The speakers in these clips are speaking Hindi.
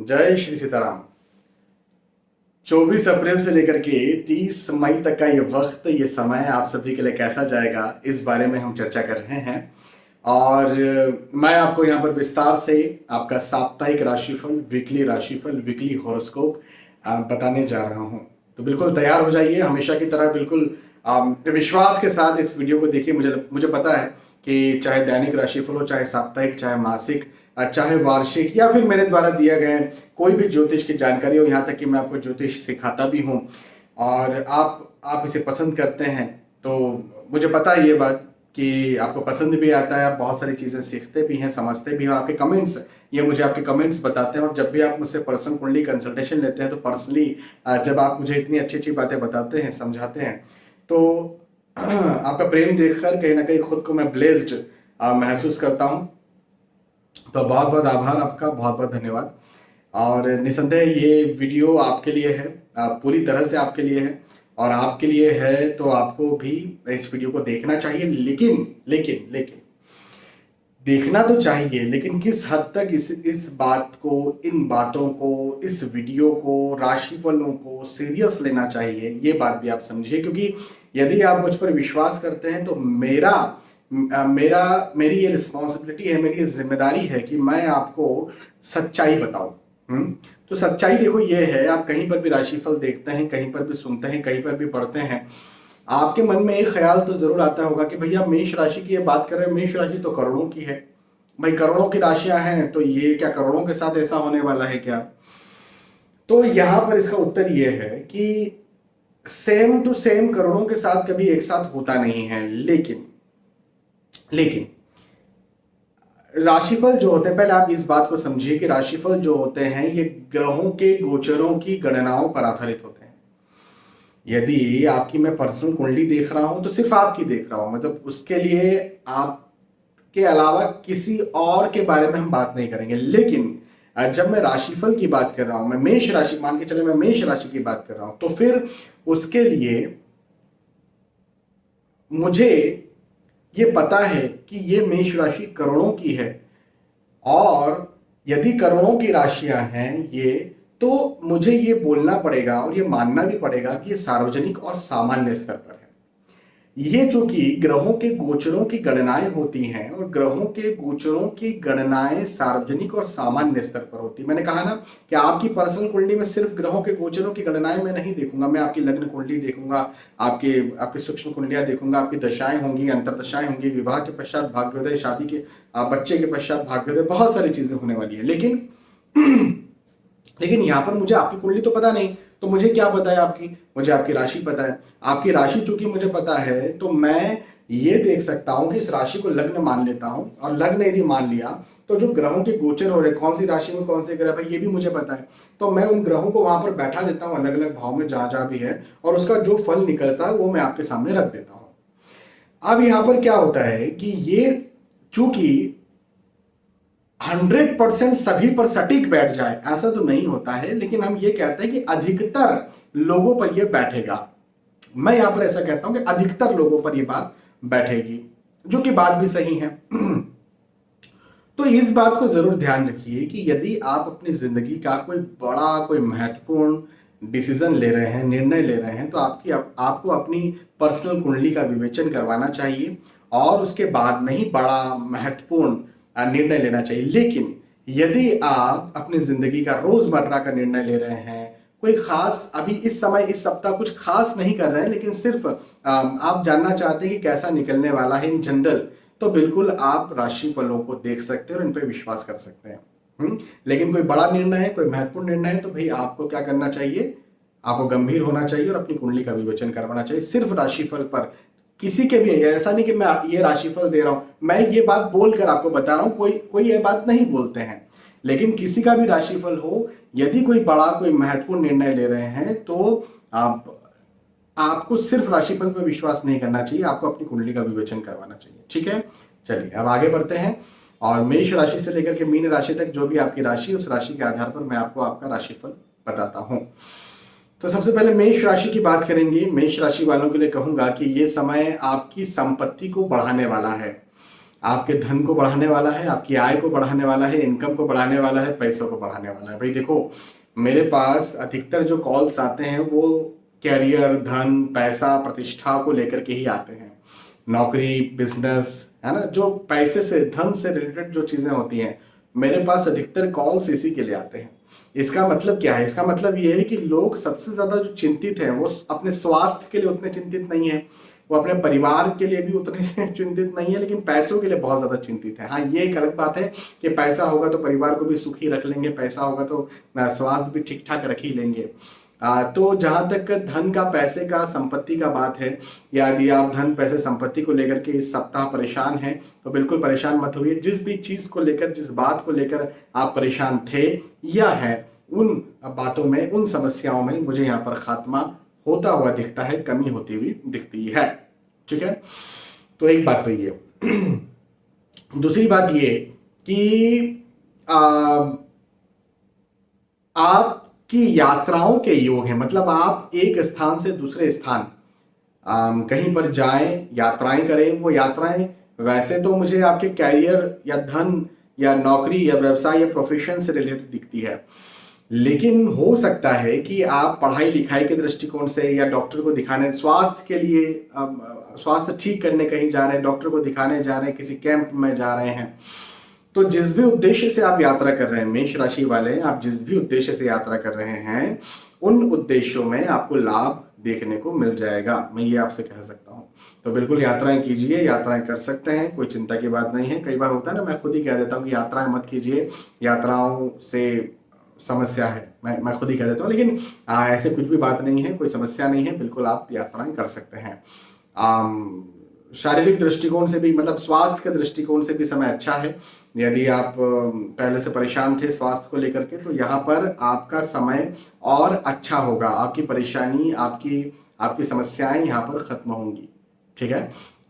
जय श्री सीताराम। 24 अप्रैल से लेकर के 30 मई तक का ये वक्त, ये समय आप सभी के लिए कैसा जाएगा, इस बारे में हम चर्चा कर रहे हैं। और मैं आपको यहाँ पर विस्तार से आपका साप्ताहिक राशिफल, वीकली राशिफल, वीकली हॉरोस्कोप बताने जा रहा हूँ। तो बिल्कुल तैयार हो जाइए, हमेशा की तरह बिल्कुल विश्वास के साथ इस वीडियो को देखिए। मुझे पता है कि चाहे दैनिक राशिफल हो, चाहे साप्ताहिक, चाहे मासिक, चाहे वार्षिक, या फिर मेरे द्वारा दिया गया कोई भी ज्योतिष की जानकारी हो, यहाँ तक कि मैं आपको ज्योतिष सिखाता भी हूँ और आप इसे पसंद करते हैं, तो मुझे पता है ये बात कि आपको पसंद भी आता है, आप बहुत सारी चीज़ें सीखते भी हैं, समझते भी हैं। आपके कमेंट्स, ये मुझे आपके कमेंट्स बताते हैं। और जब भी आप मुझसे पर्सनल कुंडली कंसल्टेशन लेते हैं, तो पर्सनली जब आप मुझे इतनी अच्छी अच्छी बातें बताते हैं, समझाते हैं, तो आपका प्रेम देखकर कहीं ना कहीं खुद को मैं ब्लेस्ड महसूस करता हूँ। तो बहुत बहुत आभार आपका, बहुत बहुत धन्यवाद। और निसंदेह ये वीडियो आपके लिए है, पूरी तरह से आपके लिए है, और आपके लिए है तो आपको भी इस वीडियो को देखना चाहिए। लेकिन लेकिन लेकिन देखना तो चाहिए, लेकिन किस हद तक इस बात को, इन बातों को, इस वीडियो को, राशिफलों को सीरियस लेना चाहिए, ये बात भी आप समझिए। क्योंकि यदि आप मुझ पर विश्वास करते हैं तो मेरी ये रिस्पॉन्सिबिलिटी है, मेरी ये जिम्मेदारी है कि मैं आपको सच्चाई बताऊं। तो सच्चाई देखो ये है, आप कहीं पर भी राशिफल देखते हैं, कहीं पर भी सुनते हैं, कहीं पर भी पढ़ते हैं, आपके मन में एक ख्याल तो जरूर आता होगा कि भैया मेष राशि की ये बात कर रहे हैं, मेष राशि तो करोड़ों की है भाई, करोड़ों की राशियां हैं, तो ये क्या करोड़ों के साथ ऐसा होने वाला है क्या? तो यहां पर इसका उत्तर ये है कि सेम टू सेम करोड़ों के साथ कभी एक साथ होता नहीं है। लेकिन राशिफल जो होते हैं, पहले आप इस बात को समझिए कि राशिफल जो होते हैं ये ग्रहों के गोचरों की गणनाओं पर आधारित होते हैं। यदि आपकी मैं पर्सनल कुंडली देख रहा हूं तो सिर्फ आपकी देख रहा हूं, मतलब उसके लिए आपके अलावा किसी और के बारे में हम बात नहीं करेंगे। लेकिन जब मैं राशिफल की बात कर रहा हूं, मैं मेष राशि, मान के चले मैं मेष राशि की बात कर रहा हूं, तो फिर उसके लिए मुझे ये पता है कि ये मेष राशि करोड़ों की है, और यदि करोड़ों की राशियां हैं ये, तो मुझे ये बोलना पड़ेगा और ये मानना भी पड़ेगा कि ये सार्वजनिक और सामान्य स्तर पर है। ये चूंकि ग्रहों के गोचरों की गणनाएं होती हैं, और ग्रहों के गोचरों की गणनाएं सार्वजनिक और सामान्य स्तर पर होती है। मैंने कहा ना कि आपकी पर्सनल कुंडली में सिर्फ ग्रहों के गोचरों की गणनाएं मैं नहीं देखूंगा, मैं आपकी लग्न कुंडली देखूंगा, आपके सूक्ष्म कुंडलियां देखूंगा, आपकी दशाएं होंगी, अंतरदशाएं होंगी, विवाह के पश्चात भाग्योदय, शादी के बच्चे के पश्चात भाग्योदय, बहुत सारी चीजें होने वाली है। लेकिन यहां पर मुझे आपकी कुंडली तो पता नहीं, तो मुझे क्या पता है आपकी? मुझे आपकी राशि पता है। आपकी राशि चूंकि मुझे पता है, तो मैं ये देख सकता हूं कि इस राशि को लग्न मान लेता हूं, और लग्न यदि मान लिया तो जो ग्रहों के गोचर हो रहे, कौन सी राशि में कौन से ग्रह है, ये भी मुझे पता है। तो मैं उन ग्रहों को वहां पर बैठा देता हूं अलग अलग भाव में, जहां जहां भी है, और उसका जो फल निकलता है वो मैं आपके सामने रख देता हूं। अब यहां पर क्या होता है कि ये चूंकि 100% सभी पर सटीक बैठ जाए ऐसा तो नहीं होता है, लेकिन हम ये कहते हैं कि अधिकतर लोगों पर यह बैठेगा। मैं यहां पर ऐसा कहता हूं कि अधिकतर लोगों पर यह बात बैठेगी, जो कि बात भी सही है। तो इस बात को जरूर ध्यान रखिए कि यदि आप अपनी जिंदगी का कोई बड़ा, कोई महत्वपूर्ण डिसीजन ले रहे हैं, निर्णय ले रहे हैं, तो आपको अपनी पर्सनल कुंडली का विवेचन करवाना चाहिए, और उसके बाद में ही बड़ा महत्वपूर्ण निर्णय लेना चाहिए। लेकिन यदि आप अपनी जिंदगी का रोजमर्रा का निर्णय ले रहे हैं, कोई खास अभी इस समय इस सप्ताह कुछ खास नहीं कर रहे हैं, लेकिन सिर्फ आप जानना चाहते हैं कि कैसा निकलने वाला है इन जनरल, तो बिल्कुल आप राशि फलों को देख सकते हैं और इन पर विश्वास कर सकते हैं। लेकिन कोई बड़ा निर्णय है, कोई महत्वपूर्ण निर्णय है, तो भाई आपको क्या करना चाहिए? आपको गंभीर होना चाहिए और अपनी कुंडली का विवेचन करवाना चाहिए। सिर्फ राशिफल पर किसी के भी, ऐसा नहीं कि मैं ये राशिफल दे रहा हूं, मैं ये बात बोलकर आपको बता रहा हूं, कोई ये बात नहीं बोलते हैं। लेकिन किसी का भी राशिफल हो, यदि कोई बड़ा, कोई महत्वपूर्ण निर्णय ले रहे हैं, तो आपको सिर्फ राशिफल पर विश्वास नहीं करना चाहिए, आपको अपनी कुंडली का विवेचन करवाना चाहिए। ठीक है, चलिए अब आगे बढ़ते हैं, और मेष राशि से लेकर के मीन राशि तक जो भी आपकी राशि, उस राशि के आधार पर मैं आपको आपका राशिफल बताता हूं। तो सबसे पहले मेष राशि की बात करेंगे। मेष राशि वालों के लिए कहूंगा कि ये समय आपकी संपत्ति को बढ़ाने वाला है। आपके धन को बढ़ाने वाला है, आपकी आय को बढ़ाने वाला है, इनकम को बढ़ाने वाला है, पैसों को बढ़ाने वाला है। भाई देखो, मेरे पास अधिकतर जो कॉल्स आते हैं वो कैरियर, धन, पैसा, प्रतिष्ठा को लेकर के ही आते हैं। नौकरी, बिजनेस, है ना, जो पैसे से, धन से रिलेटेड जो चीजें होती हैं, मेरे पास अधिकतर कॉल्स इसी के लिए आते हैं। इसका मतलब क्या है? इसका मतलब ये है कि लोग सबसे ज्यादा जो चिंतित हैं वो अपने स्वास्थ्य के लिए उतने चिंतित नहीं है, वो अपने परिवार के लिए भी उतने चिंतित नहीं है, लेकिन पैसों के लिए बहुत ज्यादा चिंतित है। हाँ, ये एक अलग बात है कि पैसा होगा तो परिवार को भी सुखी रख लेंगे, पैसा होगा तो स्वास्थ्य भी ठीक ठाक रख ही लेंगे। तो जहां तक धन का, पैसे का, संपत्ति का बात है, यदि आप धन, पैसे, संपत्ति को लेकर के इस सप्ताह परेशान हैं तो बिल्कुल परेशान मत होइए। जिस भी चीज को लेकर, जिस बात को लेकर आप परेशान थे या हैं, उन बातों में, उन समस्याओं में मुझे यहाँ पर खात्मा होता हुआ दिखता है, कमी होती हुई दिखती है। ठीक है, तो एक बात तो ये। दूसरी बात ये कि आपकी यात्राओं के योग हैं, मतलब आप एक स्थान से दूसरे स्थान कहीं पर जाएं, यात्राएं करें। वो यात्राएं वैसे तो मुझे आपके कैरियर या धन या नौकरी या व्यवसाय या प्रोफेशन से रिलेटेड दिखती है, लेकिन हो सकता है कि आप पढ़ाई लिखाई के दृष्टिकोण से या डॉक्टर को दिखाने, स्वास्थ्य के लिए, स्वास्थ्य ठीक करने कहीं जा रहे हैं, डॉक्टर को दिखाने जा रहे हैं, किसी कैंप में जा रहे हैं। तो जिस भी उद्देश्य से आप यात्रा कर रहे हैं, मेष राशि वाले, आप जिस भी उद्देश्य से यात्रा कर रहे हैं, उन उद्देश्यों में आपको लाभ देखने को मिल जाएगा, मैं ये आपसे कह सकता हूँ। तो बिल्कुल यात्राएं कीजिए, यात्राएं कर सकते हैं, कोई चिंता की बात नहीं है। कई बार होता है ना, मैं खुद ही कह देता हूँ कि यात्राएं मत कीजिए, यात्राओं से समस्या है, मैं खुद ही कह देता हूँ, लेकिन ऐसे कुछ भी बात नहीं है, कोई समस्या नहीं है, बिल्कुल आप यात्राएं कर सकते हैं। शारीरिक दृष्टिकोण से भी, मतलब स्वास्थ्य के दृष्टिकोण से भी समय अच्छा है। यदि आप पहले से परेशान थे स्वास्थ्य को लेकर के, तो यहाँ पर आपका समय और अच्छा होगा, आपकी परेशानी, आपकी समस्याएं यहाँ पर खत्म होंगी। ठीक है,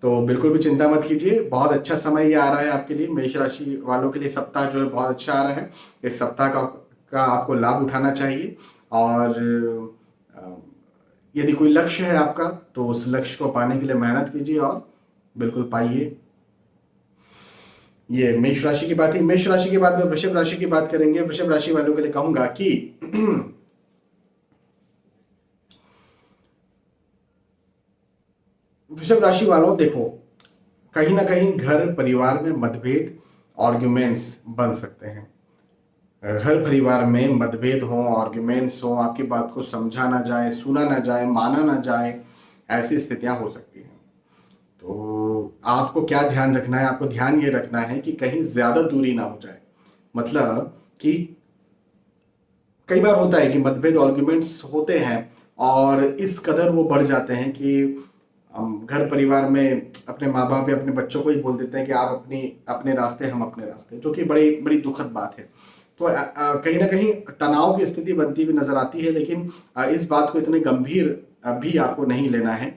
तो बिल्कुल भी चिंता मत कीजिए, बहुत अच्छा समय ये आ रहा है आपके लिए, मेष राशि वालों के लिए सप्ताह जो है बहुत अच्छा आ रहा है। इस सप्ताह का आपको लाभ उठाना चाहिए, और यदि कोई लक्ष्य है आपका तो उस लक्ष्य को पाने के लिए मेहनत कीजिए और बिल्कुल पाइए। ये मेष राशि की बात है। मेष राशि के बाद में वृषभ राशि की बात करेंगे। वृषभ राशि वालों के लिए कहूंगा कि वृषभ राशि वालों, देखो, कहीं ना कहीं घर परिवार में मतभेद, आर्ग्यूमेंट्स बन सकते हैं। घर परिवार में मतभेद हो, आर्ग्यूमेंट्स हो, आपकी बात को समझा ना जाए, सुना ना जाए, माना ना जाए, ऐसी स्थितियां हो सकती हैं। तो आपको क्या ध्यान रखना है? आपको ध्यान ये रखना है कि कहीं ज्यादा दूरी ना हो जाए। मतलब कि कई बार होता है कि मतभेद, आर्ग्यूमेंट्स होते हैं और इस कदर वो बढ़ जाते हैं कि घर परिवार में अपने माँ बाप या अपने बच्चों को ही बोल देते हैं कि आप अपने रास्ते, हम अपने रास्ते, जो कि बड़ी बड़ी दुखद बात है। तो कहीं ना कहीं तनाव की स्थिति बनती हुई नजर आती है, लेकिन इस बात को इतने गंभीर भी आपको नहीं लेना है।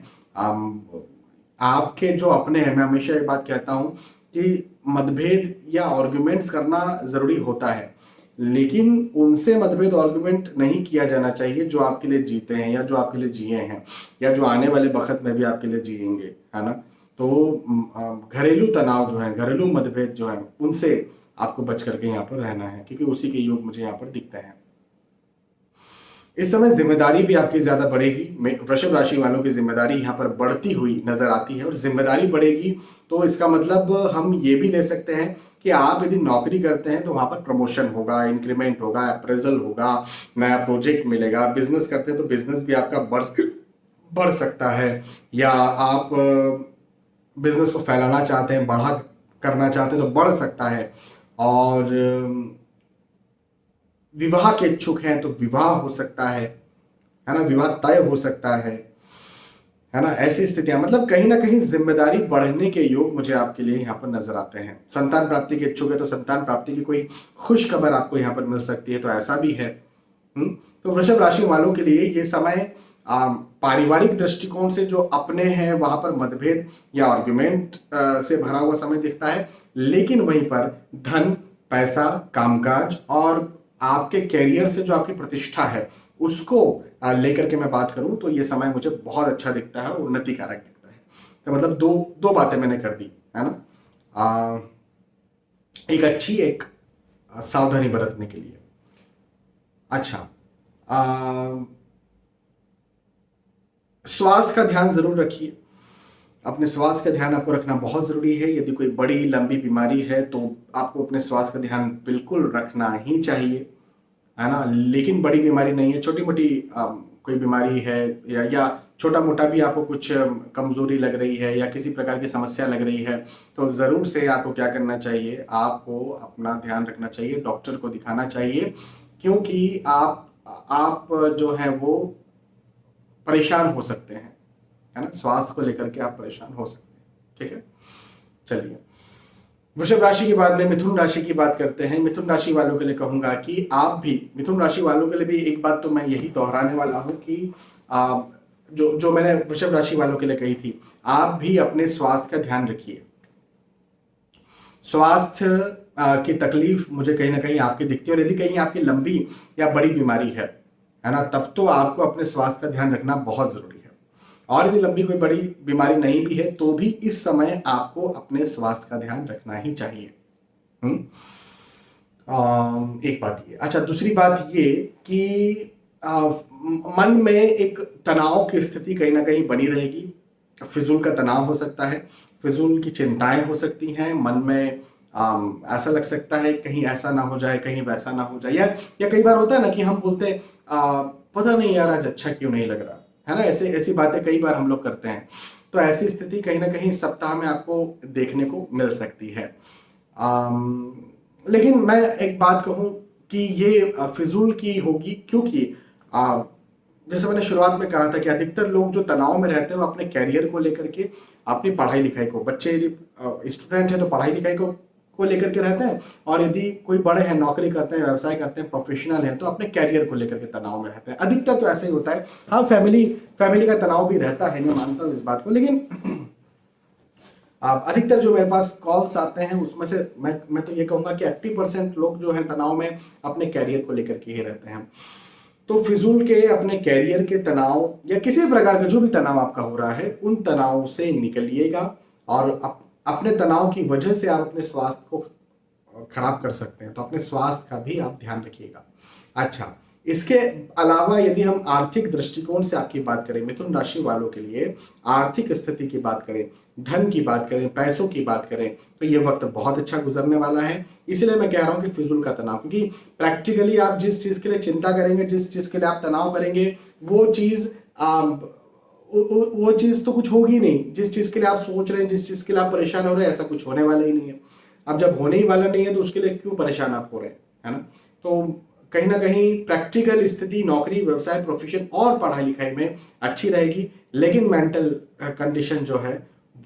आपके जो अपने हैं, मैं हमेशा एक बात कहता हूं कि मतभेद या आर्ग्यूमेंट्स करना जरूरी होता है, लेकिन उनसे मतभेद आर्ग्यूमेंट नहीं किया जाना चाहिए जो आपके लिए जीते हैं या जो आपके लिए जिए हैं या जो आने वाले वक्त में भी आपके लिए जिएंगे, है ना। तो घरेलू तनाव जो है, घरेलू मतभेद जो है, उनसे आपको बच करके यहाँ पर रहना है, क्योंकि उसी के योग मुझे यहाँ पर दिखते हैं। इस समय जिम्मेदारी भी आपकी ज्यादा बढ़ेगी। वृषभ राशि वालों की जिम्मेदारी यहाँ पर बढ़ती हुई नजर आती है, और जिम्मेदारी बढ़ेगी तो इसका मतलब हम ये भी ले सकते हैं कि आप यदि नौकरी करते हैं तो वहां पर प्रमोशन होगा, इंक्रीमेंट होगा, अप्रेजल होगा, नया प्रोजेक्ट मिलेगा। बिजनेस करते हैं तो बिजनेस भी आपका बढ़ सकता है, या आप बिजनेस को फैलाना चाहते हैं, बढ़ा करना चाहते हैं तो बढ़ सकता है। और विवाह के इच्छुक हैं तो विवाह हो सकता है ना, विवाह तय हो सकता है ना। ऐसी स्थितियां, मतलब कहीं ना कहीं जिम्मेदारी बढ़ने के योग मुझे आपके लिए यहाँ पर नजर आते हैं। संतान प्राप्ति के इच्छुक है तो संतान प्राप्ति की कोई खुश खबर आपको यहाँ पर मिल सकती है, तो ऐसा भी है। तो वृषभ राशि वालों के लिए ये समय पारिवारिक दृष्टिकोण से जो अपने हैं वहां पर मतभेद या आर्ग्यूमेंट से भरा हुआ समय दिखता है, लेकिन वहीं पर धन, पैसा, कामकाज और आपके कैरियर से जो आपकी प्रतिष्ठा है उसको लेकर के मैं बात करूं तो ये समय मुझे बहुत अच्छा दिखता है, उन्नति कारक दिखता है। तो मतलब दो बातें मैंने कर दी, है ना। आ, एक अच्छी एक सावधानी बरतने के लिए। अच्छा, स्वास्थ्य का ध्यान जरूर रखिए। अपने स्वास्थ्य का ध्यान आपको रखना बहुत जरूरी है। यदि कोई बड़ी लंबी बीमारी है तो आपको अपने स्वास्थ्य का ध्यान बिल्कुल रखना ही चाहिए, है ना। लेकिन बड़ी बीमारी नहीं है, छोटी मोटी कोई बीमारी है या छोटा मोटा भी आपको कुछ कमजोरी लग रही है या किसी प्रकार की समस्या लग रही है, तो जरूर से आपको क्या करना चाहिए, आपको अपना ध्यान रखना चाहिए, डॉक्टर को दिखाना चाहिए। क्योंकि आप जो है वो परेशान हो सकते हैं, है ना। स्वास्थ्य को लेकर के आप परेशान हो सकते हैं, ठीक है। चलिए, वृषभ राशि के बाद में मिथुन राशि की बात करते हैं। मिथुन राशि वालों के लिए कहूंगा कि आप भी, मिथुन राशि वालों के लिए भी एक बात तो मैं यही दोहराने वाला हूं कि जो मैंने वृषभ राशि वालों के लिए कही थी, आप भी अपने स्वास्थ्य का ध्यान रखिए। स्वास्थ्य की तकलीफ मुझे कहीं ना कहीं आपकी दिखती है, और यदि कहीं आपकी लंबी या बड़ी बीमारी है ना, तब तो आपको अपने स्वास्थ्य का ध्यान रखना बहुत जरूरी है। और यदि लंबी कोई बड़ी बीमारी नहीं भी है तो भी इस समय आपको अपने स्वास्थ्य का ध्यान रखना ही चाहिए। एक बात ये। अच्छा, दूसरी बात ये कि मन में एक तनाव की स्थिति कहीं ना कहीं बनी रहेगी। फिजूल का तनाव हो सकता है, फिजूल की चिंताएं हो सकती हैं मन में। ऐसा लग सकता है कहीं ऐसा ना हो जाए, कहीं वैसा ना हो जाए, या कई बार होता है ना कि हम बोलते हैं पता नहीं यार आज अच्छा क्यों नहीं लग रहा, है ना। ऐसी बातें कई बार हम लोग करते हैं। तो ऐसी स्थिति कहीं ना कहीं सप्ताह में आपको देखने को मिल सकती है। लेकिन मैं एक बात कहूं कि ये फिजूल की होगी, क्योंकि जैसे मैंने शुरुआत में कहा था कि अधिकतर लोग जो तनाव में रहते हैं वो अपने कैरियर को लेकर के, अपनी पढ़ाई लिखाई को, बच्चे यदि स्टूडेंट है तो पढ़ाई लिखाई को लेकर के रहते हैं, और यदि कोई बड़े हैं, नौकरी करते हैं, व्यवसाय करते हैं, प्रोफेशनल हैं, तो अपने कैरियर को लेकर के तनाव में रहते हैं। अधिकतर तो ऐसा ही होता है। हाँ, फैमिली का तनाव भी रहता है, मैं मानता हूँ इस बात को, लेकिन अधिकतर जो मेरे पास कॉल्स आते हैं उसमें से मैं तो ये कहूंगा कि 80% लोग जो है तनाव में अपने कैरियर को लेकर के ही रहते हैं। तो फिजूल के अपने कैरियर के तनाव या किसी प्रकार का जो भी तनाव आपका हो रहा है, उन तनाव से निकलिएगा, और अपने तनाव की वजह से आप अपने स्वास्थ्य को खराब कर सकते हैं, तो अपने स्वास्थ्य का भी आप ध्यान रखिएगा। अच्छा, इसके अलावा यदि हम आर्थिक दृष्टिकोण से आपकी बात करें, मिथुन राशि वालों के लिए आर्थिक स्थिति की बात करें, धन की बात करें, पैसों की बात करें, तो ये वक्त बहुत अच्छा गुजरने वाला है। इसलिए मैं कह रहा हूं कि फिजूल का तनाव, क्योंकि प्रैक्टिकली आप जिस चीज के लिए चिंता करेंगे, जिस चीज के लिए आप तनाव करेंगे, वो चीज तो कुछ होगी नहीं। जिस चीज के लिए आप सोच रहे हैं, जिस चीज के लिए आप परेशान हो रहे हैं, ऐसा कुछ होने वाला ही नहीं है। अब जब होने ही वाला नहीं है तो उसके लिए क्यों परेशान आप हो रहे हैं, है ना। तो कहीं ना कहीं प्रैक्टिकल स्थिति नौकरी, व्यवसाय, प्रोफेशन और पढ़ाई लिखाई में अच्छी रहेगी, लेकिन मेंटल कंडीशन जो है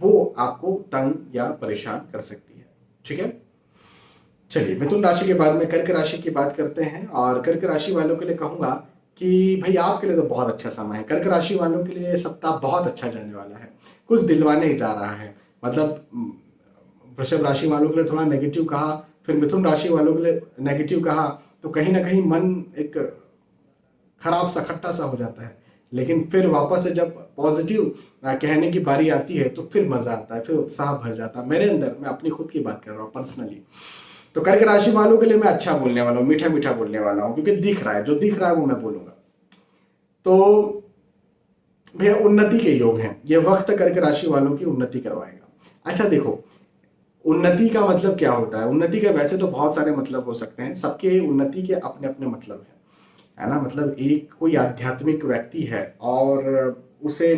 वो आपको तंग या परेशान कर सकती है, ठीक है। चलिए, मिथुन राशि के बाद में कर्क राशि की बात करते हैं, और कर्क राशि वालों के लिए कहूंगा कि भाई आपके लिए तो बहुत अच्छा समय है। कर्क राशि वालों के लिए सप्ताह बहुत अच्छा जाने वाला है, कुछ दिलवाने जा रहा है। मतलब वृषभ राशि वालों के लिए थोड़ा नेगेटिव कहा, फिर मिथुन राशि वालों के लिए नेगेटिव कहा, तो कहीं ना कहीं मन एक खराब सा, खट्टा सा हो जाता है। लेकिन फिर वापस से जब पॉजिटिव कहने की बारी आती है तो फिर मजा आता है, फिर उत्साह भर जाता है मेरे अंदर। मैं अपनी खुद की बात कर रहा हूँ पर्सनली। तो कर्क राशि वालों के लिए मैं अच्छा बोलने वाला हूँ, मीठा मीठा बोलने वाला हूँ, क्योंकि दिख रहा है, जो दिख रहा है वो मैं बोलूंगा। तो भैया उन्नति के योग हैं, ये वक्त कर्क राशि वालों की उन्नति करवाएगा। अच्छा देखो, उन्नति का मतलब क्या होता है? उन्नति के वैसे तो बहुत सारे मतलब हो सकते हैं, सबके उन्नति के अपने अपने मतलब है ना। मतलब एक कोई आध्यात्मिक व्यक्ति है और उसे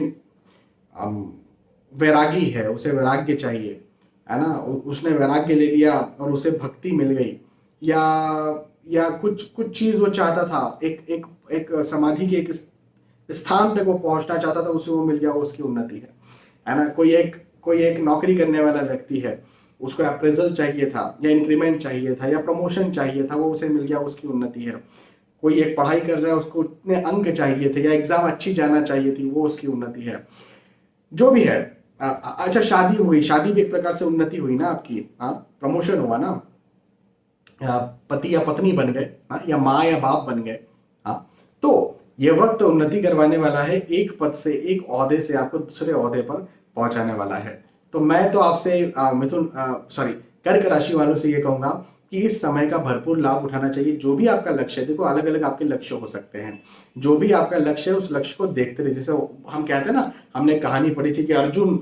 वैरागी है, उसे वैराग्य चाहिए, है ना। उसने वैराग्य ले लिया और उसे भक्ति मिल गई, या कुछ चीज वो चाहता था, एक समाधि के एक स्थान तक वो पहुंचना चाहता था, उसे वो मिल गया, वो उसकी उन्नति है ना। कोई एक नौकरी करने वाला व्यक्ति है, उसको अप्रेजल चाहिए था, या इंक्रीमेंट चाहिए था, या प्रमोशन चाहिए था, वो उसे मिल गया, उसकी उन्नति है। कोई एक पढ़ाई कर रहा है, उसको इतने अंक चाहिए थे, या एग्जाम अच्छी जाना चाहिए थी, वो उसकी उन्नति है। जो भी है। अच्छा, शादी हुई, शादी भी एक प्रकार से उन्नति हुई ना आपकी। हाँ, प्रमोशन हुआ ना, पति या पत्नी बन गए, या माँ या बाप बन गए। हाँ, तो ये वक्त उन्नति करवाने वाला है, एक पद से, एक ओहदे से आपको दूसरे ओहदे पर पहुंचाने वाला है। तो मैं तो आपसे मिथुन सॉरी कर्क राशि वालों से ये कहूंगा कि इस समय का भरपूर लाभ उठाना चाहिए। जो भी आपका लक्ष्य है, देखो अलग अलग आपके लक्ष्य हो सकते हैं, जो भी आपका लक्ष्य है उस लक्ष्य को देखते रहिए। जैसे हम कहते हैं ना, हमने कहानी पढ़ी थी कि अर्जुन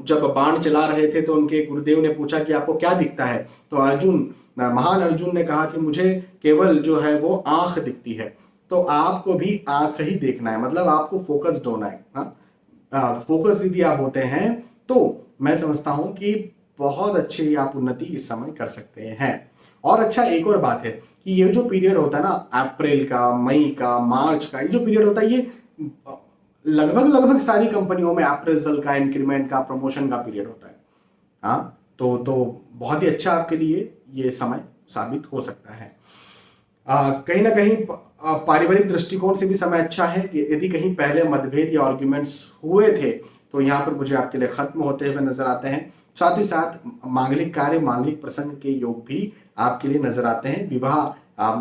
जब बाण चला रहे थे तो उनके गुरुदेव ने पूछा कि आपको क्या दिखता है, तो महान अर्जुन ने कहा कि मुझे केवल जो है वो आंख दिखती है। तो आपको भी आंख ही देखना है, मतलब आपको फोकस्ड होना है। फोकस यदि आप होते हैं तो मैं समझता हूं कि बहुत अच्छी आप उन्नति इस समय कर सकते हैं। और अच्छा, एक और बात है कि ये जो पीरियड होता है ना, अप्रैल का, मई का, मार्च का, ये जो पीरियड होता है, ये लगभग लगभग सारी कंपनियों में अप्रेजल का, इंक्रीमेंट का, प्रमोशन का पीरियड होता है। हाँ, तो बहुत ही अच्छा आपके लिए ये समय साबित हो सकता है। कहीं ना कहीं पारिवारिक दृष्टिकोण से भी समय अच्छा है कि यदि कहीं पहले मतभेद या आर्ग्यूमेंट्स हुए थे तो यहाँ पर मुझे आपके लिए खत्म होते हुए नजर आते हैं। साथ ही साथ मांगलिक कार्य, मांगलिक प्रसंग के योग भी आपके लिए नजर आते हैं। विवाह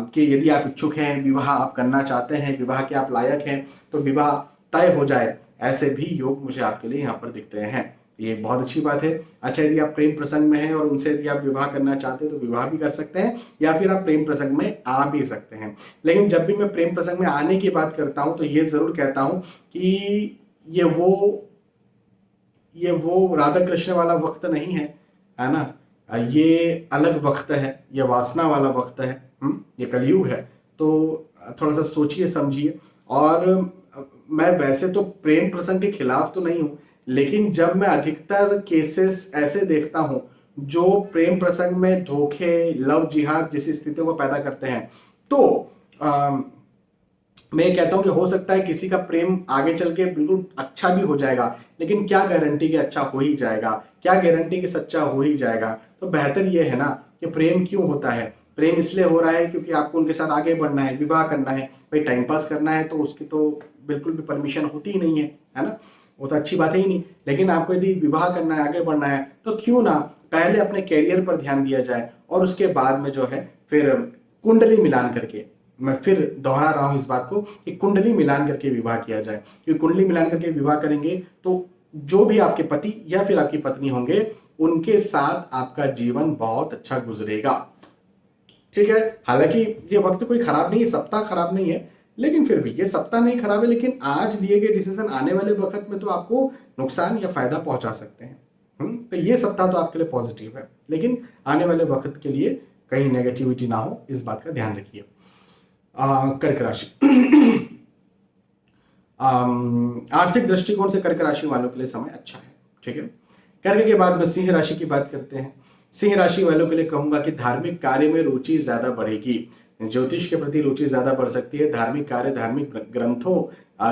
के यदि आप इच्छुक हैं, विवाह आप करना चाहते हैं, विवाह के आप लायक हैं, तो विवाह तय हो जाए, ऐसे भी योग मुझे आपके लिए यहाँ पर दिखते हैं। ये बहुत अच्छी बात है। अच्छा, यदि आप प्रेम प्रसंग में हैं और उनसे यदि आप विवाह करना चाहते हैं तो विवाह भी कर सकते हैं, या फिर आप प्रेम प्रसंग में आ भी सकते हैं। लेकिन जब भी मैं प्रेम प्रसंग में आने की बात करता हूं तो ये जरूर कहता हूं कि ये वो राधा कृष्ण वाला वक्त नहीं है, है ना। ये अलग वक्त है, ये वासना वाला वक्त है, ये कलयुग है। तो थोड़ा सा सोचिए समझिए। और मैं वैसे तो प्रेम प्रसंग के खिलाफ तो नहीं हूं, लेकिन जब मैं अधिकतर केसेस ऐसे देखता हूं जो प्रेम प्रसंग में धोखे, लव जिहाद जैसी स्थितियों को पैदा करते हैं, तो मैं ये कहता हूं कि हो सकता है किसी का प्रेम आगे चल के बिल्कुल अच्छा भी हो जाएगा, लेकिन क्या गारंटी कि अच्छा हो ही जाएगा, क्या गारंटी कि सच्चा हो ही जाएगा। तो बेहतर ये है ना कि प्रेम क्यों होता है, प्रेम इसलिए हो रहा है क्योंकि आपको उनके साथ आगे बढ़ना है, विवाह करना है। भाई टाइम पास करना है तो उसकी तो बिल्कुल भी परमिशन होती ही नहीं है ना, वो तो अच्छी बात है ही नहीं। लेकिन आपको यदि विवाह करना है, आगे बढ़ना है, तो क्यों ना पहले अपने कैरियर पर ध्यान दिया जाए और उसके बाद में जो है फिर कुंडली मिलान करके, मैं फिर दोहरा रहा हूं इस बात को कि कुंडली मिलान करके विवाह किया जाए। क्योंकि कुंडली मिलान करके विवाह करेंगे तो जो भी आपके पति या फिर आपकी पत्नी होंगे, उनके साथ आपका जीवन बहुत अच्छा गुजरेगा। ठीक है, हालांकि ये वक्त कोई खराब नहीं है, सप्ताह खराब नहीं है, लेकिन फिर भी ये सप्ताह नहीं खराब है, लेकिन आज लिए गए डिसीजन आने वाले वक्त में तो आपको नुकसान या फायदा पहुंचा सकते हैं। तो ये सप्ताह तो आपके लिए पॉजिटिव है, लेकिन आने वाले वक्त के लिए कहीं नेगेटिविटी ना हो, इस बात का ध्यान रखिए। कर्क राशि आर्थिक दृष्टिकोण से कर्क राशि वालों के लिए समय अच्छा है। ठीक है, कर्क के बाद में सिंह राशि की बात करते हैं। सिंह राशि वालों के लिए कहूंगा कि धार्मिक कार्य में रुचि ज्यादा बढ़ेगी, ज्योतिष के प्रति रुचि ज्यादा बढ़ सकती है, धार्मिक कार्य, धार्मिक ग्रंथों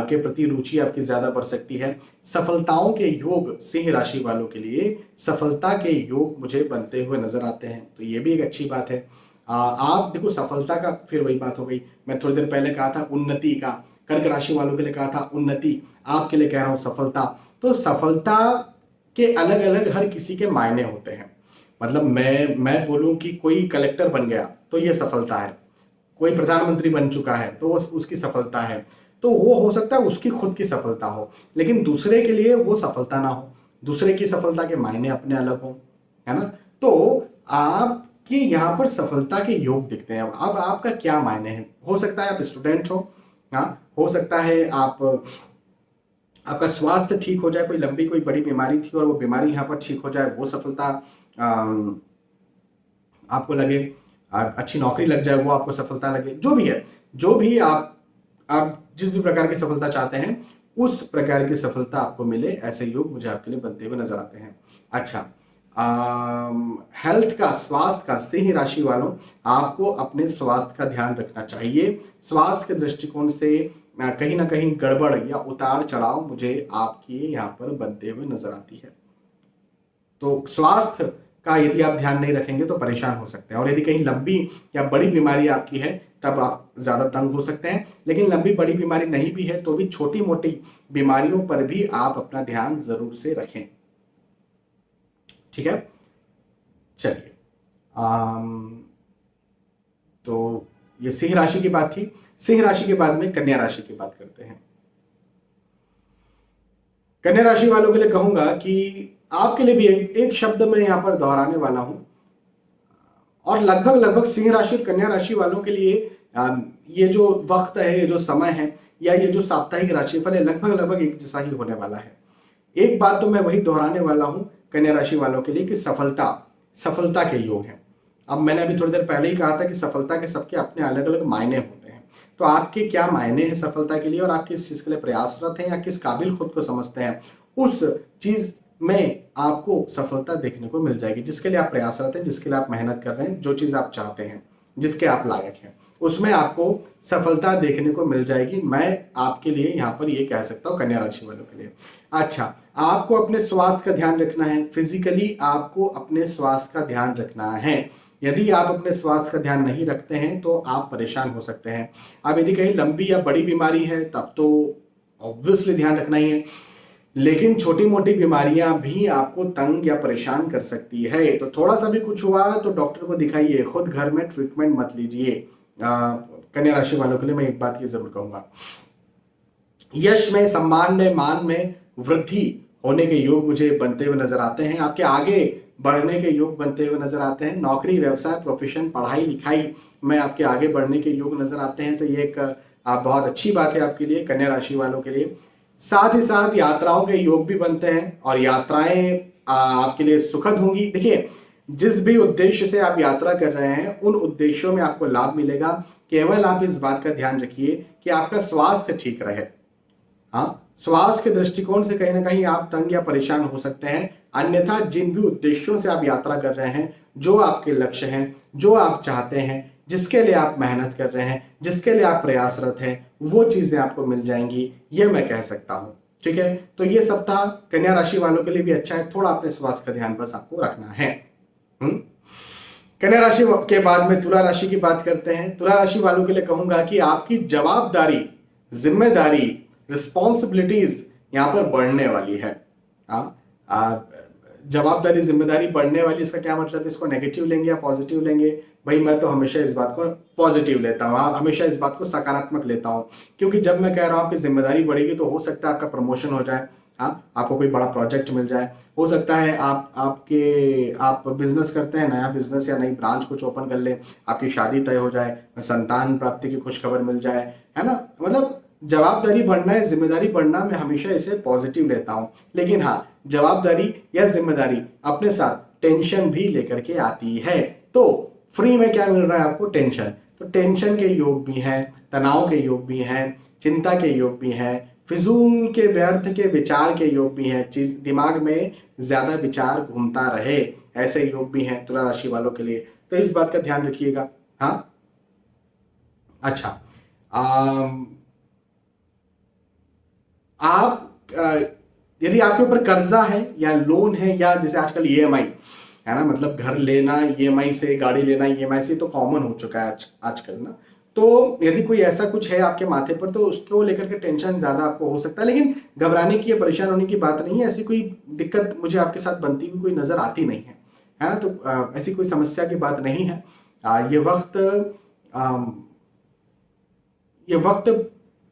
के प्रति रुचि आपकी ज्यादा बढ़ सकती है। सफलताओं के योग सिंह राशि वालों के लिए, सफलता के योग मुझे बनते हुए नजर आते हैं, तो ये भी एक अच्छी बात है। आप देखो, सफलता का फिर वही बात हो गई, मैं थोड़ी देर पहले कहा था उन्नति का, कर्क राशि वालों के लिए कहा था उन्नति, आपके लिए कह रहा हूं सफलता। तो सफलता के अलग अलग हर किसी के मायने होते हैं। मतलब मैं बोलूं कि कोई कलेक्टर बन गया तो ये सफलता है, कोई प्रधानमंत्री बन चुका है तो वो उसकी सफलता है। तो वो हो सकता है उसकी खुद की सफलता हो, लेकिन दूसरे के लिए वो सफलता ना हो, दूसरे की सफलता के मायने अपने अलग हो, है ना। तो आपके यहाँ पर सफलता के योग दिखते हैं। अब आपका क्या मायने है, हो सकता है आप स्टूडेंट हो, हाँ, हो सकता है आपका स्वास्थ्य ठीक हो जाए, कोई लंबी कोई बड़ी बीमारी थी और वो बीमारी यहाँ पर ठीक हो जाए, वो सफलता आपको लगे, अच्छी नौकरी लग जाए, वो आपको सफलता लगे। जो भी है, जो भी आप जिस भी प्रकार की सफलता चाहते हैं उस प्रकार की सफलता आपको मिले, ऐसे योग मुझे आपके लिए बनते हुए नजर आते हैं। अच्छा, हेल्थ का, स्वास्थ्य का, सिंह राशि वालों आपको अपने स्वास्थ्य का ध्यान रखना चाहिए। स्वास्थ्य के दृष्टिकोण से कहीं ना कहीं गड़बड़ या उतार चढ़ाव मुझे आपके यहाँ पर बनते हुए नजर आती है। तो स्वास्थ्य का यदि आप ध्यान नहीं रखेंगे तो परेशान हो सकते हैं, और यदि कहीं लंबी या बड़ी बीमारी आपकी है तब आप ज्यादा तंग हो सकते हैं। लेकिन लंबी बड़ी बीमारी नहीं भी है तो भी छोटी मोटी बीमारियों पर भी आप अपना ध्यान जरूर से रखें। ठीक है, चलिए, तो ये सिंह राशि की बात थी। सिंह राशि के बाद में कन्या राशि की बात करते हैं। कन्या राशि वालों के लिए कहूंगा कि आपके लिए भी एक शब्द मैं यहां पर दोहराने वाला हूं, और लगभग लगभग सिंह राशि और कन्या राशि वालों के लिए ये जो वक्त है, ये जो समय है, या ये जो साप्ताहिक राशिफल है, लगभग लगभग एक जैसा ही होने वाला है। एक बात तो मैं वही दोहराने वाला हूं कन्या राशि वालों के लिए कि सफलता सफलता के योग हैं। अब मैंने अभी थोड़ी देर पहले ही कहा था कि सफलता के सबके अपने अलग अलग मायने होते हैं। तो आपके क्या मायने हैं सफलता के लिए, और आप किस चीज के लिए प्रयासरत हैं या किस काबिल खुद को समझते हैं, उस चीज में आपको सफलता देखने को मिल जाएगी। जिसके लिए आप प्रयासरत हैं, जिसके लिए आप मेहनत कर रहे हैं, जो चीज आप चाहते हैं, जिसके आप लायक हैं, उसमें आपको सफलता देखने को मिल जाएगी। मैं आपके लिए यहाँ पर ये कह सकता हूँ कन्या राशि वालों के लिए। अच्छा, आपको अपने स्वास्थ्य का ध्यान रखना है। फिजिकली आपको अपने स्वास्थ्य का ध्यान रखना है। यदि आप अपने स्वास्थ्य का ध्यान नहीं रखते हैं तो आप परेशान हो सकते हैं। अब यदि कहीं लंबी या बड़ी बीमारी है तब तो ऑब्वियसली ध्यान रखना ही है, लेकिन छोटी मोटी बीमारियां भी आपको तंग या परेशान कर सकती है। तो थोड़ा सा भी कुछ हुआ तो डॉक्टर को दिखाइए, खुद घर में ट्रीटमेंट मत लीजिए। कन्या राशि वालों के लिए मैं एक बात ये जरूर कहूंगा, यश में, सम्मान में, मान में वृद्धि होने के योग मुझे बनते हुए नजर आते हैं। आपके आगे बढ़ने के योग बनते हुए नजर आते हैं। नौकरी, व्यवसाय, प्रोफेशन, पढ़ाई लिखाई में आपके आगे बढ़ने के योग नजर आते हैं। तो ये एक बहुत अच्छी बात है आपके लिए, कन्या राशि वालों के लिए। साथ ही साथ यात्राओं के योग भी बनते हैं, और यात्राएं आपके लिए सुखद होंगी। देखिए, जिस भी उद्देश्य से आप यात्रा कर रहे हैं उन उद्देश्यों में आपको लाभ मिलेगा। केवल आप इस बात का ध्यान रखिए कि आपका स्वास्थ्य ठीक रहे। हाँ, स्वास्थ्य के दृष्टिकोण से कहीं ना कहीं आप तंग या परेशान हो सकते हैं। अन्यथा जिन भी उद्देश्यों से आप यात्रा कर रहे हैं, जो आपके लक्ष्य हैं, जो आप चाहते हैं, जिसके लिए आप मेहनत कर रहे हैं, जिसके लिए आप प्रयासरत हैं, वो चीजें आपको मिल जाएंगी, ये मैं कह सकता हूं। ठीक है, तो ये सप्ताह कन्या राशि वालों के लिए भी अच्छा है। थोड़ा अपने स्वास्थ्य का ध्यान बस आपको रखना है। कन्या राशि के बाद में तुला राशि की बात करते हैं। तुला राशि वालों के लिए कहूंगा कि आपकी जवाबदारी, जिम्मेदारी, रिस्पॉन्सिबिलिटीज यहां पर बढ़ने वाली है। जवाबदारी, जिम्मेदारी बढ़ने वाली, इसका क्या मतलब, इसको नेगेटिव लेंगे या पॉजिटिव लेंगे? भाई मैं तो हमेशा इस बात को पॉजिटिव लेता हूँ, हमेशा इस बात को सकारात्मक लेता हूँ, क्योंकि जब मैं कह रहा हूँ कि जिम्मेदारी बढ़ेगी तो हो सकता है आपका प्रमोशन हो जाए, आपको कोई बड़ा प्रोजेक्ट मिल जाए, हो सकता है आप बिजनेस करते हैं, नया बिजनेस या नई ब्रांच कुछ ओपन कर ले, आपकी शादी तय हो जाए, संतान प्राप्ति की खुशखबर मिल जाए, है ना। मतलब जवाबदारी बढ़ना है, जिम्मेदारी बढ़ना, मैं हमेशा इसे पॉजिटिव लेता हूं। लेकिन हाँ, जवाबदारी या जिम्मेदारी अपने साथ टेंशन भी लेकर के आती है। तो फ्री में क्या मिल रहा है आपको? टेंशन। तो टेंशन के योग भी हैं, तनाव के योग भी हैं, चिंता के योग भी हैं, फिजूल के व्यर्थ के विचार के योग भी हैं, चीज दिमाग में ज्यादा विचार घूमता रहे, ऐसे योग भी हैं तुला राशि वालों के लिए। तो इस बात का ध्यान रखिएगा। हाँ, अच्छा, आप यदि आपके ऊपर कर्जा है या लोन है, या जैसे आजकल ईएमआई है ना, मतलब घर लेना ईएमआई से, गाड़ी लेना ईएमआई से, तो कॉमन हो चुका है आजकल ना। तो यदि कोई ऐसा कुछ है आपके माथे पर तो उसको लेकर के टेंशन ज्यादा आपको हो सकता है, लेकिन घबराने की या परेशान होने की बात नहीं है। ऐसी कोई दिक्कत मुझे आपके साथ बनती हुई कोई नजर आती नहीं है ना। तो ऐसी कोई समस्या की बात नहीं है। ये वक्त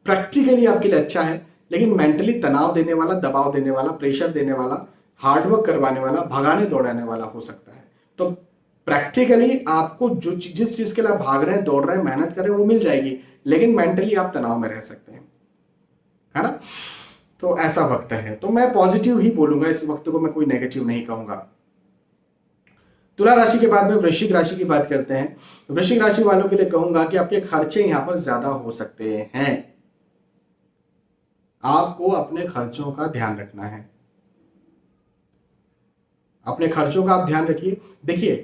प्रैक्टिकली आपके लिए अच्छा है, लेकिन मेंटली तनाव देने वाला, दबाव देने वाला, प्रेशर देने वाला, हार्डवर्क करवाने वाला, भगाने दौड़ाने वाला हो सकता है। तो प्रैक्टिकली आपको जिस चीज के लिए आप भाग रहे हैं, दौड़ रहे हैं, मेहनत कर रहे हैं, वो मिल जाएगी, लेकिन मेंटली आप तनाव में रह सकते हैं, है ना। तो ऐसा वक्त है, तो मैं पॉजिटिव ही बोलूंगा, इस वक्त को मैं कोई नेगेटिव नहीं कहूंगा। तुला राशि के बाद में वृश्चिक राशि की बात करते हैं। वृश्चिक राशि वालों के लिए कहूंगा कि आपके खर्चे यहां पर ज्यादा हो सकते हैं। आपको अपने खर्चों का ध्यान रखना है, अपने खर्चों का आप ध्यान रखिए। देखिए,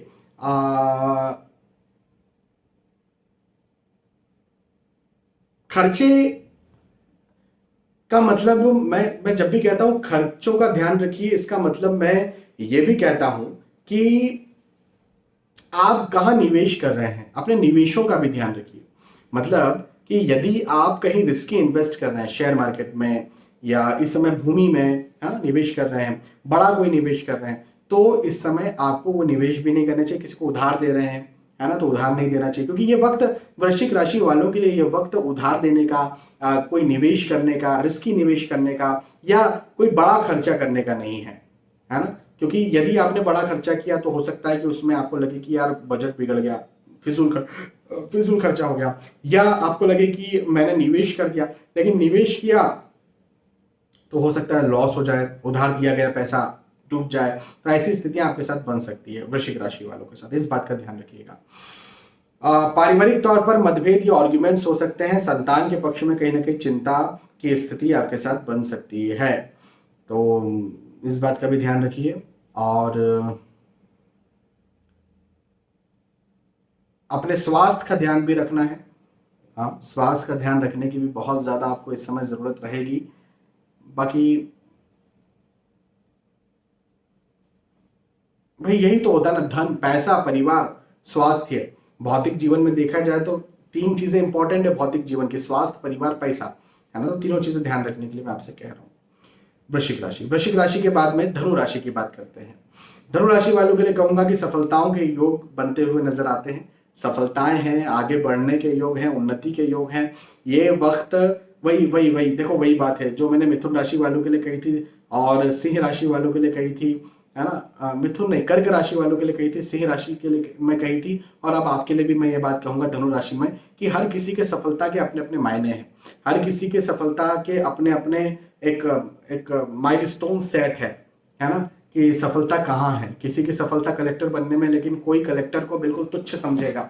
खर्चे का मतलब, मैं जब भी कहता हूं खर्चों का ध्यान रखिए, इसका मतलब मैं ये भी कहता हूं कि आप कहां निवेश कर रहे हैं, अपने निवेशों का भी ध्यान रखिए। मतलब कि यदि आप कहीं रिस्की इन्वेस्ट कर रहे हैं, शेयर मार्केट में या इस समय भूमि में निवेश कर रहे हैं, बड़ा कोई निवेश कर रहे हैं, तो इस समय आपको वो निवेश भी नहीं करना चाहिए। किसी को उधार दे रहे हैं, है ना, तो उधार नहीं देना चाहिए, क्योंकि ये वक्त वृश्चिक राशि वालों के लिए ये वक्त उधार देने का, कोई निवेश करने का, रिस्की निवेश करने का, या कोई बड़ा खर्चा करने का नहीं है ना। क्योंकि यदि आपने बड़ा खर्चा किया तो हो सकता है कि उसमें आपको लगे कि यार बजट बिगड़ गया, फिजूल खर्चा हो गया, या आपको लगे कि मैंने निवेश कर दिया, लेकिन निवेश किया तो हो सकता है लॉस हो जाए, उधार दिया गया पैसा डूब जाए। तो ऐसी स्थितियां आपके साथ बन सकती है वृश्चिक राशि वालों के साथ, इस बात का ध्यान रखिएगा। पारिवारिक तौर पर मतभेद या आर्ग्यूमेंट्स हो सकते हैं। संतान के पक्ष में कहीं ना कहीं चिंता की स्थिति आपके साथ बन सकती है, तो इस बात का भी ध्यान रखिए। और अपने स्वास्थ्य का ध्यान भी रखना है। हाँ, स्वास्थ्य का ध्यान रखने की भी बहुत ज्यादा आपको इस समय जरूरत रहेगी। बाकी भाई यही तो होता है ना, धन, पैसा, परिवार, स्वास्थ्य। भौतिक जीवन में देखा जाए तो 3 चीजें इंपॉर्टेंट है भौतिक जीवन की, स्वास्थ्य, परिवार, पैसा, है ना। तो तीनों चीजें ध्यान रखने के लिए मैं आपसे कह रहा हूं। वृश्चिक राशि के बाद में धनु राशि की बात करते हैं। धनु राशि वालों के लिए कहूंगा कि सफलताओं के योग बनते हुए नजर आते हैं। सफलताएं हैं, आगे बढ़ने के योग हैं, उन्नति के योग हैं। ये वक्त वही देखो, वही बात है जो मैंने मिथुन राशि वालों के लिए कही थी और सिंह राशि वालों के लिए कही थी, है ना। मिथुन नहीं, कर्क राशि वालों के लिए कही थी, सिंह राशि के लिए मैं कही थी, और अब आपके लिए भी मैं ये बात कहूंगा धनु राशि में, कि हर किसी के सफलता के अपने अपने मायने हैं। हर किसी के सफलता के अपने अपने एक माइलस्टोन सेट है ना, कि सफलता कहाँ है। किसी की सफलता कलेक्टर बनने में, लेकिन कोई कलेक्टर को बिल्कुल तुच्छ समझेगा।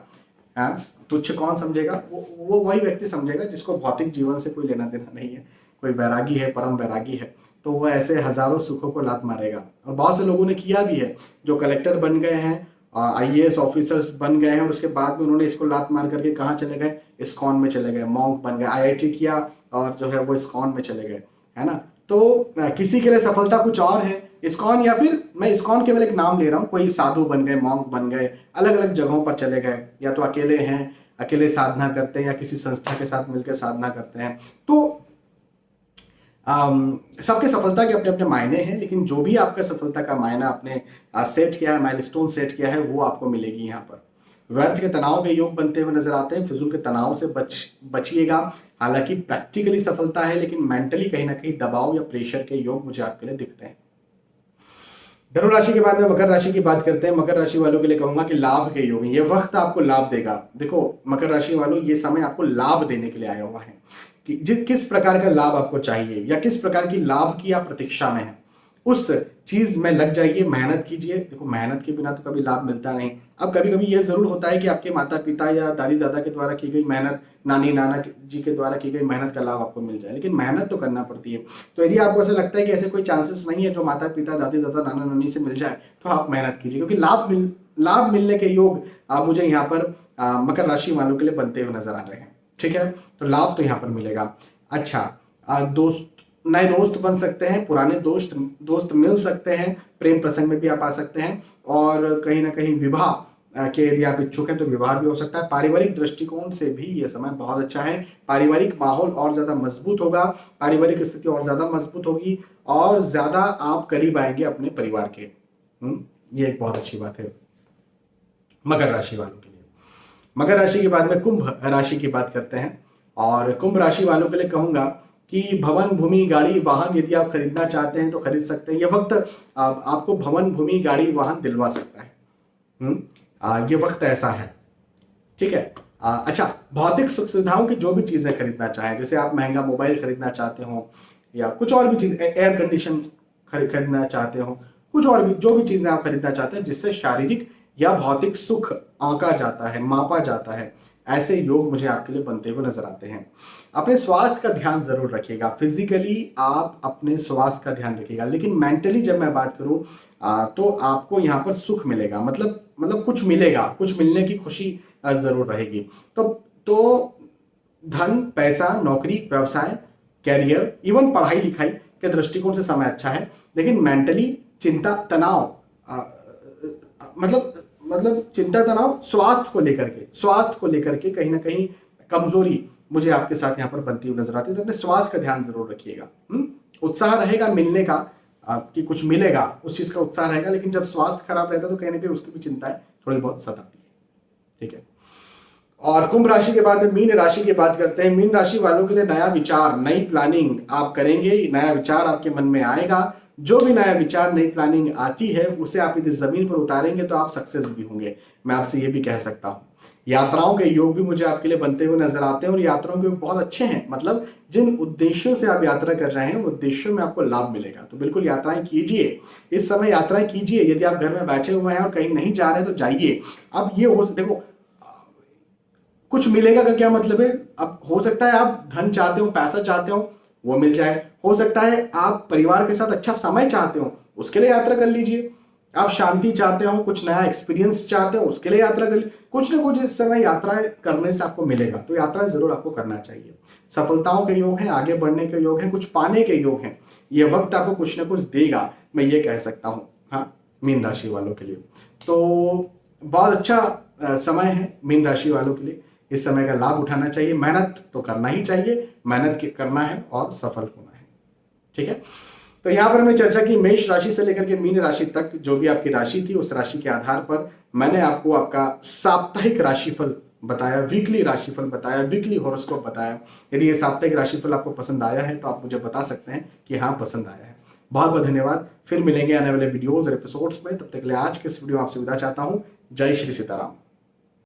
हाँ, तुच्छ कौन समझेगा? वो वही व्यक्ति समझेगा जिसको भौतिक जीवन से कोई लेना देना नहीं है, कोई वैरागी है, परम वैरागी है, तो वो ऐसे हजारों सुखों को लात मारेगा। और बहुत से लोगों ने किया भी है, जो कलेक्टर बन गए हैं, IAS ऑफिसर्स बन गए हैं, और उसके बाद में उन्होंने इसको लात मार करके कहाँ चले गए? इस्कॉन में चले गए, मॉन्क बन गए, IIT किया और जो है वो इस्कॉन में चले गए, है ना। तो किसी के लिए सफलता कुछ और है, इस्कॉन, या फिर मैं इस्कॉन केवल एक नाम ले रहा हूँ, कोई साधु बन गए, मॉन्क बन गए, अलग अलग जगहों पर चले गए, या तो अकेले हैं, अकेले साधना करते हैं, या किसी संस्था के साथ मिलकर साधना करते हैं। तो सबके सफलता के अपने अपने मायने हैं, लेकिन जो भी आपका सफलता का मायना आपने सेट किया है, माइलस्टोन सेट किया है, वो आपको मिलेगी। यहाँ पर व्यर्थ के तनाव के योग बनते हुए नजर आते हैं। फिजूल के तनाव से बचिएगा। हालांकि प्रैक्टिकली सफलता है, लेकिन मेंटली कहीं ना कहीं दबाव या प्रेशर के योग मुझे आपके लिए दिखते हैं। धनु राशि के बाद में मकर राशि की बात करते हैं। मकर राशि वालों के लिए कहूंगा कि लाभ के योग, ये वक्त आपको लाभ देगा। देखो मकर राशि वालों, ये समय आपको लाभ देने के लिए आया हुआ है, कि किस प्रकार का लाभ आपको चाहिए या किस प्रकार की लाभ की आप प्रतीक्षा में है, उस चीज में लग जाइए, मेहनत कीजिए। देखो मेहनत के बिना तो कभी लाभ मिलता नहीं। अब कभी कभी ये जरूर होता है कि आपके माता पिता या दादी दादा के द्वारा की गई मेहनत, नानी नाना जी के द्वारा की गई मेहनत का लाभ आपको मिल जाए, लेकिन मेहनत तो करना पड़ती है। तो यदि आपको ऐसा लगता है कि ऐसे कोई चांसेस नहीं है जो माता पिता, दादी दादा, नाना नानी से मिल जाए, तो आप मेहनत कीजिए, क्योंकि लाभ मिलने के योग आप मुझे यहाँ पर मकर राशि वालों के लिए बनते हुए नजर आ रहे हैं। ठीक है, तो लाभ तो यहाँ पर मिलेगा। अच्छा, नए दोस्त बन सकते हैं, पुराने दोस्त मिल सकते हैं, प्रेम प्रसंग में भी आप आ सकते हैं, और कहीं ना कहीं विवाह के यदि आप इच्छुक हैं तो विवाह भी हो सकता है। पारिवारिक दृष्टिकोण से भी ये समय बहुत अच्छा है। पारिवारिक माहौल और ज्यादा मजबूत होगा, पारिवारिक स्थिति और ज्यादा मजबूत होगी, और ज्यादा आप करीब आएंगे अपने परिवार के। ये एक बहुत अच्छी बात है मकर राशि वालों के लिए। मकर राशि के बाद में कुंभ राशि की बात करते हैं, और कुंभ राशि वालों के लिए कहूंगा कि भवन, भूमि, गाड़ी, वाहन यदि आप खरीदना चाहते हैं तो खरीद सकते हैं। यह वक्त आपको भवन, भूमि, गाड़ी, वाहन दिलवा सकता है। ये वक्त ऐसा है, ठीक है। अच्छा, भौतिक सुख सुविधाओं की जो भी चीजें खरीदना चाहें, जैसे आप महंगा मोबाइल खरीदना चाहते हो, या कुछ और भी चीज, एयर कंडीशन खरीदना चाहते हो, कुछ और भी जो भी चीजें आप खरीदना चाहते हैं जिससे शारीरिक या भौतिक सुख आंका जाता है, मापा जाता है, ऐसे योग मुझे आपके लिए बनते हुए नजर आते हैं। अपने स्वास्थ्य का ध्यान जरूर रखिएगा। फिजिकली आप अपने स्वास्थ्य का ध्यान रखिएगा, लेकिन मेंटली जब मैं बात करूं तो आपको यहाँ पर सुख मिलेगा, मतलब कुछ मिलेगा, कुछ मिलने की खुशी जरूर रहेगी। तो धन, पैसा, नौकरी, व्यवसाय, कैरियर, इवन पढ़ाई लिखाई के दृष्टिकोण से समय अच्छा है, लेकिन मेंटली चिंता, तनाव, मतलब चिंता, तनाव, स्वास्थ्य को लेकर के कहीं ना कहीं कमजोरी मुझे आपके साथ यहाँ पर बनती हुई नजर आती है। तो अपने स्वास्थ्य का ध्यान जरूर रखिएगा। उत्साह रहेगा मिलने का, कि कुछ मिलेगा, उस चीज का उत्साह रहेगा, लेकिन जब स्वास्थ्य खराब रहता है तो कहीं ना कहीं उसकी भी चिंताएं थोड़ी बहुत सताती है। ठीक है, और कुंभ राशि के बाद में मीन राशि की बात करते हैं। मीन राशि वालों के लिए नया विचार, नई प्लानिंग आप करेंगे, नया विचार आपके मन में आएगा। जो भी नया विचार, नई प्लानिंग आती है उसे आप यदि जमीन पर उतारेंगे तो आप सक्सेस भी होंगे। मैं आपसे ये भी कह सकता हूँ। यात्राओं के योग भी मुझे आपके लिए बनते हुए नजर आते हैं और यात्राओं के योग बहुत अच्छे हैं। मतलब जिन उद्देश्यों से आप यात्रा कर रहे हैं, उद्देश्यों में आपको लाभ मिलेगा। तो बिल्कुल यात्राएं कीजिए, इस समय यात्राएं कीजिए। यदि आप घर में बैठे हुए हैं और कहीं नहीं जा रहे तो जाइए। अब ये देखो, कुछ मिलेगा का क्या मतलब है? अब हो सकता है आप धन चाहते हो, पैसा चाहते हो, वो मिल जाए। हो सकता है आप परिवार के साथ अच्छा समय चाहते हो, उसके लिए यात्रा कर लीजिए। आप शांति चाहते हो, कुछ नया एक्सपीरियंस चाहते हो, उसके लिए यात्रा कर लीजिए। कुछ ना कुछ इस समय यात्राएं करने से आपको मिलेगा, तो यात्रा जरूर आपको करना चाहिए। सफलताओं के योग हैं, आगे बढ़ने के योग हैं, कुछ पाने के योग हैं। यह वक्त आपको कुछ ना कुछ देगा, मैं ये कह सकता हूं। हाँ, मीन राशि वालों के लिए तो बहुत अच्छा समय है मीन राशि वालों के लिए। इस समय का लाभ उठाना चाहिए। मेहनत तो करना ही चाहिए, मेहनत करना है और सफल होना है। ठीक है, तो यहां पर हमने चर्चा की मेष राशि से लेकर के मीन राशि तक। जो भी आपकी राशि थी उस राशि के आधार पर मैंने आपको आपका साप्ताहिक राशिफल बताया, वीकली राशिफल बताया, वीकली हॉरोस्कोप बताया। यदि ये साप्ताहिक राशिफल आपको पसंद आया है तो आप मुझे बता सकते हैं कि हाँ पसंद आया है। बहुत बहुत धन्यवाद। फिर मिलेंगे आने वाले वीडियोज और एपिसोड्स में। तब तक के लिए आज के इस वीडियो में आपसे विदा चाहता हूं। जय श्री सीताराम।